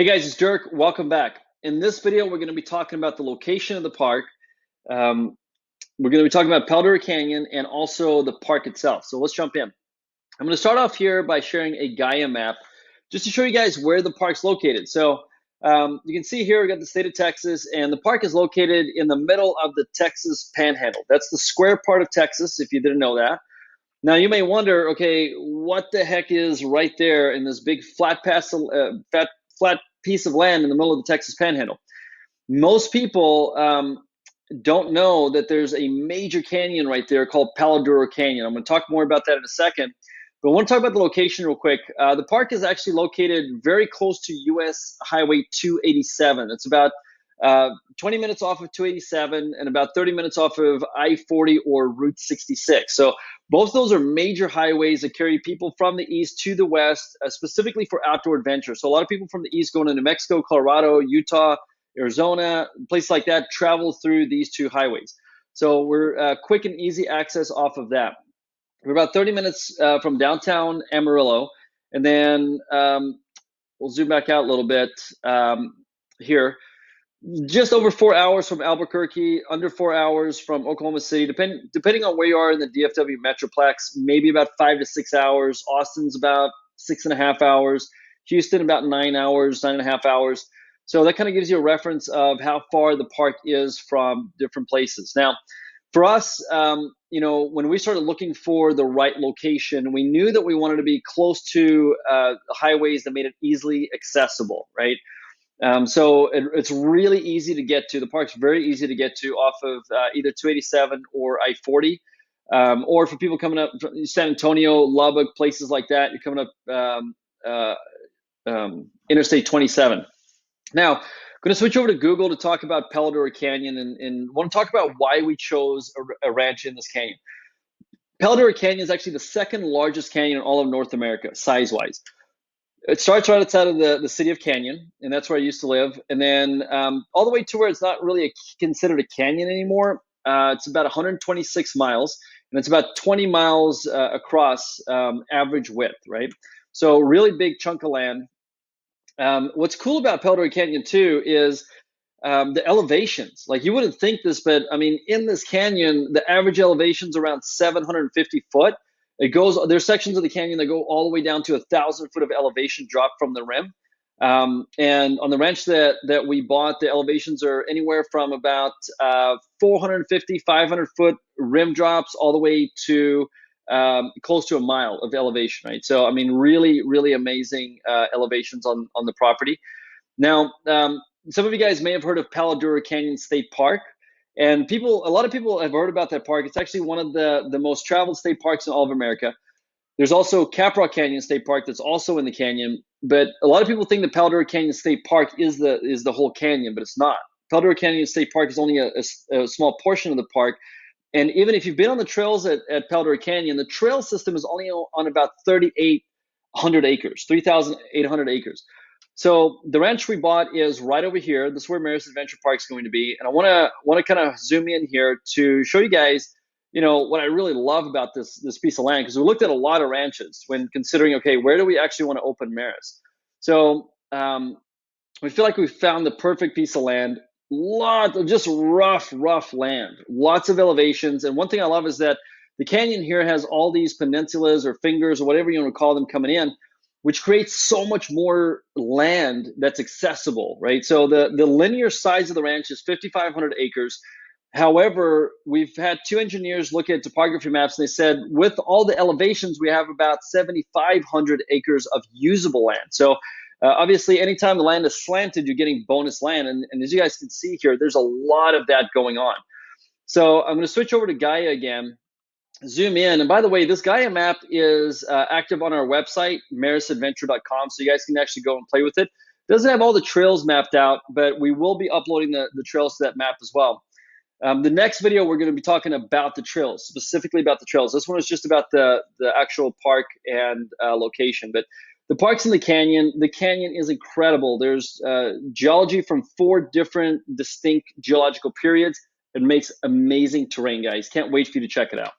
Hey guys, it's Dirk. Welcome back. In this video, we're going to be talking about the location of the park. Um, we're going to be talking about Palo Duro Canyon and also the park itself. So let's jump in. I'm going to start off here by sharing a Gaia map just to show you guys where the park's located. So you can see here we got the state of Texas, and the park is located in the middle of the Texas Panhandle. That's the square part of Texas, if you didn't know that. Now you may wonder, okay, what the heck is right there in this big flat piece of land in the middle of the Texas Panhandle? Most people don't know that there's a major canyon right there called Palo Duro Canyon. I'm going to talk more about that in a second, but I want to talk about the location real quick. The park is actually located very close to US Highway 287. It's about 20 minutes off of 287 and about 30 minutes off of I-40 or Route 66. So both those are major highways that carry people from the east to the west, specifically for outdoor adventure. So a lot of people from the east going to New Mexico, Colorado, Utah, Arizona, places like that travel through these two highways. So we're quick and easy access off of that. We're about 30 minutes from downtown Amarillo. And then we'll zoom back out a little bit here. Just over 4 hours from Albuquerque, under 4 hours from Oklahoma City, depending on where you are in the DFW Metroplex, maybe about 5 to 6 hours. Austin's about 6.5 hours. Houston about 9 hours, 9.5 hours. So that kind of gives you a reference of how far the park is from different places. Now, for us, when we started looking for the right location, we knew that we wanted to be close to highways that made it easily accessible, right? So it's really easy to get to. The park's very easy to get to off of either 287 or I-40. Or for people coming up from San Antonio, Lubbock, places like that, you're coming up Interstate 27. Now, I'm going to switch over to Google to talk about Palo Duro Canyon and want to talk about why we chose a ranch in this canyon. Palo Duro Canyon is actually the second largest canyon in all of North America, size-wise. It starts right outside of the city of Canyon, and that's where I used to live. And then all the way to where it's not really considered a canyon anymore. It's about 126 miles, and it's about 20 miles across average width, right? So really big chunk of land. What's cool about Palo Duro Canyon too is the elevations. Like you wouldn't think this, but I mean, in this canyon, the average elevation is around 750 foot. There's sections of the canyon that go all the way down to 1,000 foot of elevation drop from the rim. And on the ranch that we bought, the elevations are anywhere from about 450, 500 foot rim drops all the way to close to a mile of elevation, right? So, I mean, really, really amazing elevations on the property. Now, some of you guys may have heard of Palo Duro Canyon State Park. And a lot of people have heard about that park. It's actually one of the most traveled state parks in all of America. There's also Caprock Canyon State Park that's also in the canyon. But a lot of people think that Palo Duro Canyon State Park is the whole canyon, but it's not. Palo Duro Canyon State Park is only a small portion of the park. And even if you've been on the trails at Palo Duro Canyon, the trail system is only on about 3,800 acres, 3,800 acres. So the ranch we bought is right over here. This is where Merus Adventure Park is going to be. And I want to kind of zoom in here to show you guys, what I really love about this piece of land, because we looked at a lot of ranches when considering, okay, where do we actually want to open Merus? So we feel like we found the perfect piece of land. Lot of just rough land, lots of elevations. And one thing I love is that the canyon here has all these peninsulas or fingers or whatever you want to call them coming in, which creates so much more land that's accessible, right? So the linear size of the ranch is 5,500 acres. However, we've had two engineers look at topography maps, and they said with all the elevations, we have about 7,500 acres of usable land. So obviously, anytime the land is slanted, you're getting bonus land. And as you guys can see here, there's a lot of that going on. So I'm going to switch over to Gaia again. Zoom in. And by the way, this Gaia map is active on our website, merusadventure.com, so you guys can actually go and play with it. It doesn't have all the trails mapped out, but we will be uploading the trails to that map as well. The next video, we're going to be talking about the trails, specifically about the trails. This one is just about the actual park and location. But the park's in the canyon. The canyon is incredible. There's geology from 4 different distinct geological periods. It makes amazing terrain, guys. Can't wait for you to check it out.